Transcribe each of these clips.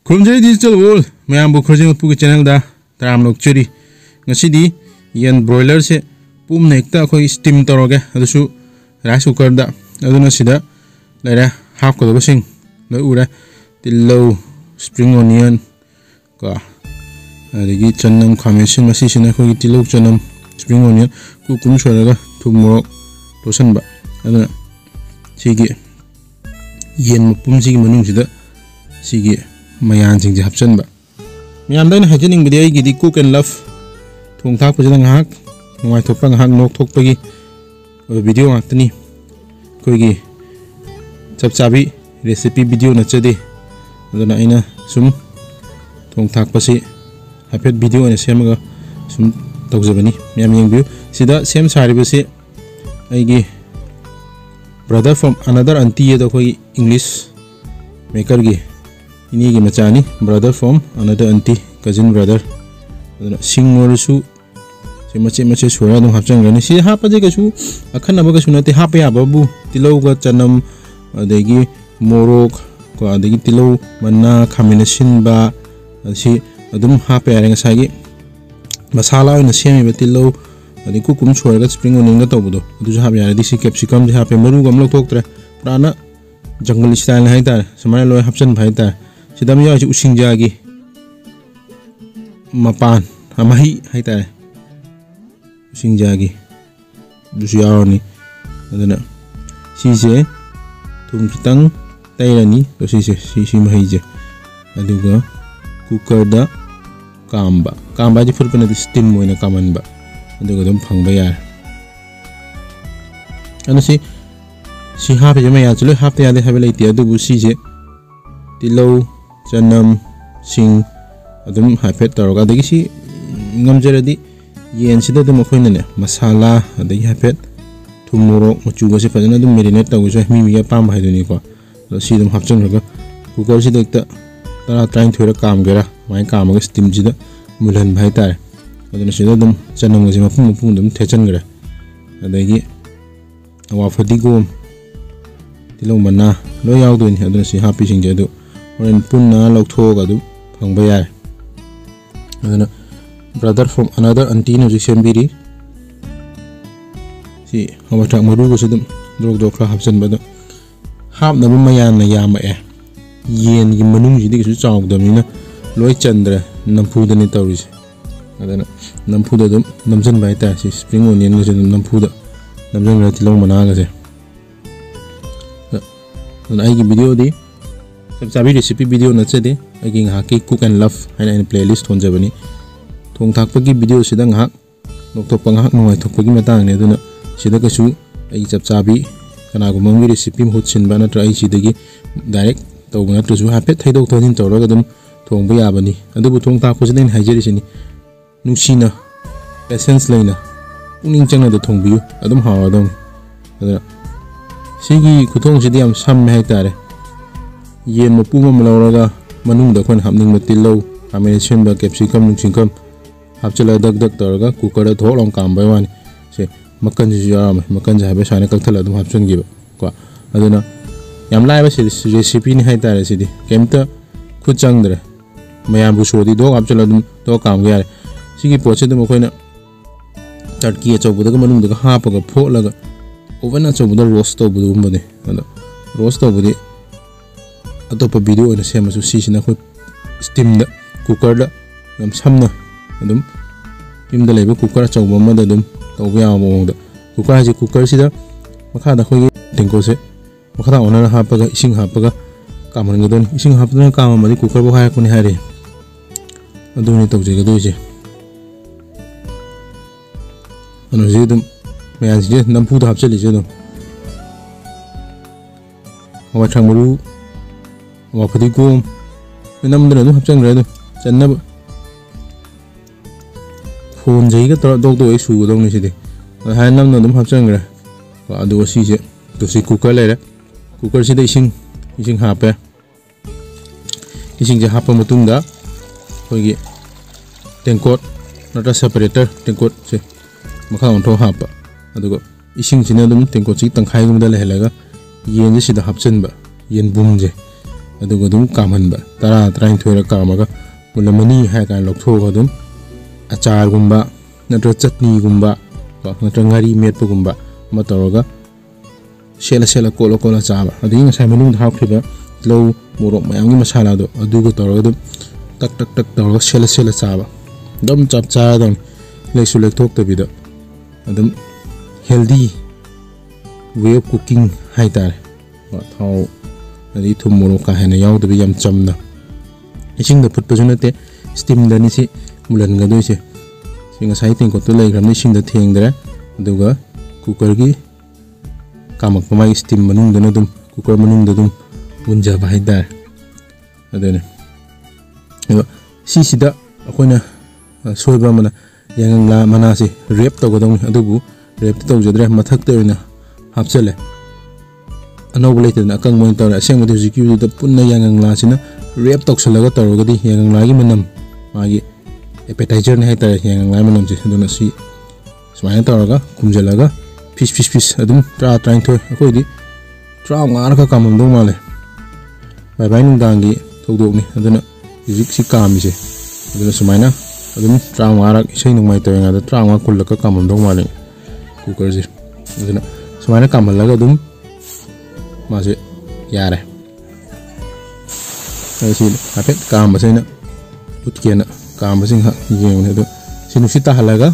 Khurumjai Digital World mayam bu khurjing pu channel da taram lok churi ngasidi yen broiler se pum nekta khoi steam toroge adusu rice cooker da aduna sida lera half ko basing lo ura tillo spring onion ka adigi channam khamesin masi sina khoi tillo channam spring onion ku kum choraga thummo tosan ba aduna sigi yen pum sigi manung sida sigi mayan sing hapsan ba miyam dai na hajening bidi gidi cook and love thong thak pajang hak ngai thopang hak nok thok pagi video ngakni koi gi chapchabi recipe video na chade aduna ina sum thong thak pasi hapet video na semaga sum tawjabani miyam yengbiu sida sem sari basi aigi brother from another auntie da koi english maker gi ini gi machani brother from another auntie cousin brother aduna singor su se mache sura dum hapchang rani si hapa je ka su akhan abaga sunate hapa ya babu tilau ga chanam adegi morok ko adegi tilau manna combination ba si adum hapa ya nga sagi masala na semi ba tilau adi ku kum chora ga spring onion ga tobudo adu hapa ya di si capsicum je hapa maru gam lok tok tre prana jungle style hai tar samay loy hapchan bhai tar sidam ya using jagi mapan amahi hai tar using jagi dusu yaroni adana sise tum kitang tairani to sise si mahi je aduga cooker da kamba ji furpana di steam moina kaman ba aduga dum phangba yar ana si hap je maya chlo hap ya de habelai ti adu bu si je tilau chanam sing adum hafet taroga de si ngamjaradi yen sida dum khoina ne masala adai hafet thumuro muchu go se fajana dum marinate taw so mi ya pam bhai duni ko si dum hapchang raga cooker si dekta tara train thura kam gera mai kam ga steam ji da mulan bhai tar aduna sida dum chanam ji mapum dum thechan gera adai gi awa fadi go tilau mana lo yaw dun aduna si happy sing je du oren punna lok tho ga du phang ba yar aduna brother from another auntie no jisem biri si hawatak maru go sidum dok kha hapsan ba da hap na mayan na yama e yen gi manung ji di su chaw da mina loi chandra nampu da ni tawris adana nampu da dum namjan bai ta si spring onion ga sidum nampu da namjan ra tilau mana ga se dan ai gi video di sabsabi recipe video na chade ai gi haki cook and love haina in playlist hon jabani thong thak pagi video sidang hak nok thok pang hak noi thok pagi matang ne duna sida ka su ai sabsabi kana go mangi recipe hot sin bana try sidagi direct to bana to su hapet thaidok thonin tawra ga dum thong ba yabani adu bu thong thak pajin haijeri sini nungsina essence leina uning changna da thong biu adum hawa dong adra sigi kuthong sidi am sam hai tare yen mapu ma mlauraga manung da khon hamning matillo combination ba capsicum nungsingkam hapchala dak taraga cooker da tholong kam bai wani se makan ji yama makan ja ba sane kalthala dum hapchang gi ba ko aduna yam lai ba recipe ni hai tare sidi kemta khuchang dre mayam bu sodi do hapchala dum do kam gi yare sigi poche dum khoina tarki achau da manung da ha pa ga pholaga oven achau da roast to bu bane ada roast to bu di atopa video na sema su si sina khoi steam da cooker da yam samna adum tim da leba cooker achau ba ma da dum to bu ya mo da cooker ji cooker si da makha da khoi tingko se makha da ona ha pa ga ising ha pa ga kaman ga don ising ha pa na kam ma di cooker bo ha ko ni hare adu ni to je ga do je anu je dum mayan je nampu da hapchali je dum awa thangru awa phadi gom nam da dum hapchang re dum channa ba phone jai ga to dok do su dong ni si de ha nam na dum hapchang re ko adu si je to si cooker le re cooker si de ising ha pa ising je ha pa mutung da koi gi tengkot nata separator tengkot se makha on tho ha pa adugo ising sina dum tengkot chi tangkhai gum da le helaga yen je sida hapchen ba yen bum je ꯑꯗꯨꯒ ꯑꯗꯨꯝ ꯀꯥꯝꯍꯟꯕ 10-12 ꯀꯥꯝꯃꯒ ꯃꯨꯜꯂꯝꯃꯅꯤ ꯍꯥꯏ ꯀꯥꯟꯗ ꯂꯧꯊꯣꯛꯑꯒ ꯑꯗꯨꯝ ꯑꯆꯥꯔꯒꯨꯝꯕ ꯅꯠꯇ꯭ꯔꯒ ꯆꯠꯅꯤꯒꯨꯝꯕ ꯅꯠꯇ꯭ꯔꯒ ꯉꯥꯔꯤ ꯃꯦꯠꯄꯒꯨꯝꯕ ꯑꯃ ꯇꯧꯔꯒ ꯁꯦꯠꯂ ꯀꯣꯠꯂ ꯆꯥꯕ ꯑꯗꯒꯤ ꯉꯁꯥꯏ ꯃꯅꯨꯡꯗ ꯍꯥꯞꯈꯤꯕ ꯇꯤꯜꯍꯧ ꯃꯣꯔꯣꯛ ꯃꯌꯥꯝꯒꯤ ꯃꯁꯥꯂꯥꯗꯣ ꯑꯗꯨꯒ ꯇꯧꯔꯒ ꯑꯗꯨꯝ ꯇꯛ ꯇꯧꯔꯒ ꯁꯦꯠꯂ ꯆꯥꯕ ꯑꯗꯨꯝ ꯆꯞ ꯆꯥꯔꯗꯧꯅꯤ ꯂꯦꯛꯁꯨ ꯂꯦꯛꯊꯣꯛꯇꯕꯤꯗ ꯑꯗꯨꯝ ꯍꯦꯜꯗꯤ ꯋꯦ ꯑꯣꯐ ꯀꯨꯀꯤꯡ ꯍꯥꯏꯇꯥꯔꯦ ꯊꯥꯎ ꯑꯗꯒꯤ ꯊꯨꯝ ꯃꯣꯔꯣꯛ ꯀꯥ ꯍꯦꯟꯅ ꯌꯥꯎꯗꯕꯤ ꯌꯥꯝ ꯆꯝꯅ इसिंग फुटपसु नते स्टीम दनी से मुलनगदोइसे से ngasai tingkot legram ni singda thengdre aduga cooker gi kamak mai steam manung dana dum cooker manung dum unja bai dar adene si sida akoina soiba mana yangla mana se rep to godong adubu rep to jodre mathak te oina hapchale anau lete na kang moin tor aseng madu jiki da punna yangla sina rep to salaga torogadi yangla gi manam magi appetizer ne haita yangla manam je dona si smaina toraga kumjalaga fish adum trying to akoi di ngar ka kamam do male bai bai nung dangi thodok ni aduna jik si kam se aduna smaina adum ngar isai nung mai toyanga da ngar kulaka kamam do male cooker je aduna smaina kamalaga adum mase yare asi apet kam basena utkena kam basing ha yeng do sinusita halaga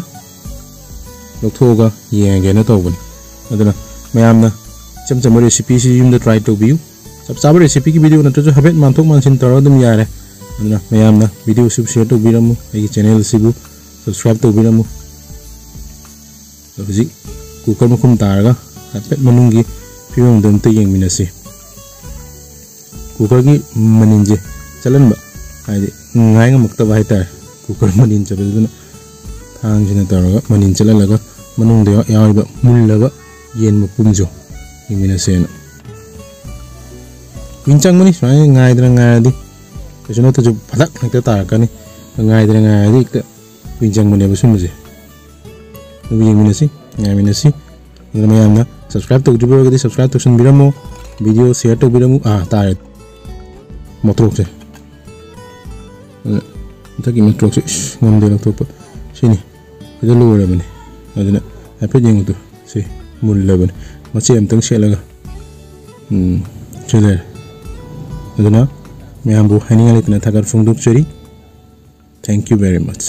lokhoga yenge na tawbun aduna mayamna cham recipe si yum da try to view sab recipe ki video na to habet manthok mansin taro dum yare aduna mayamna video sub share to biramu ai channel sibu subscribe to biramu hoji cooker makum taraga apet manungi film दम तो यंग मिनसी कुकर की मनिंजे चलन बा हाइदे ngai ngam bai tar कुकर मनिन चबे दुना थांग जिना तरगा मनिन चललगा मनुंग दे याइबा मुल्लगा येन मपुंजो यंग न विंचंग मनि स्वाय ngai दी कसनो तो जो फलक नते तारकनी ngai दी क विंचंग मने बसुमजे young मिनसी नमयाना subscribe to jubur gadi subscribe to sun biramo video share to biramu tare motrok se taki motrok se ngam de to pa sini ida lo re bane adina ape jeng to se mulla bane machi am tang selaga chele adina me ambu hani ngale tna thagar fungduk chori thank you very much.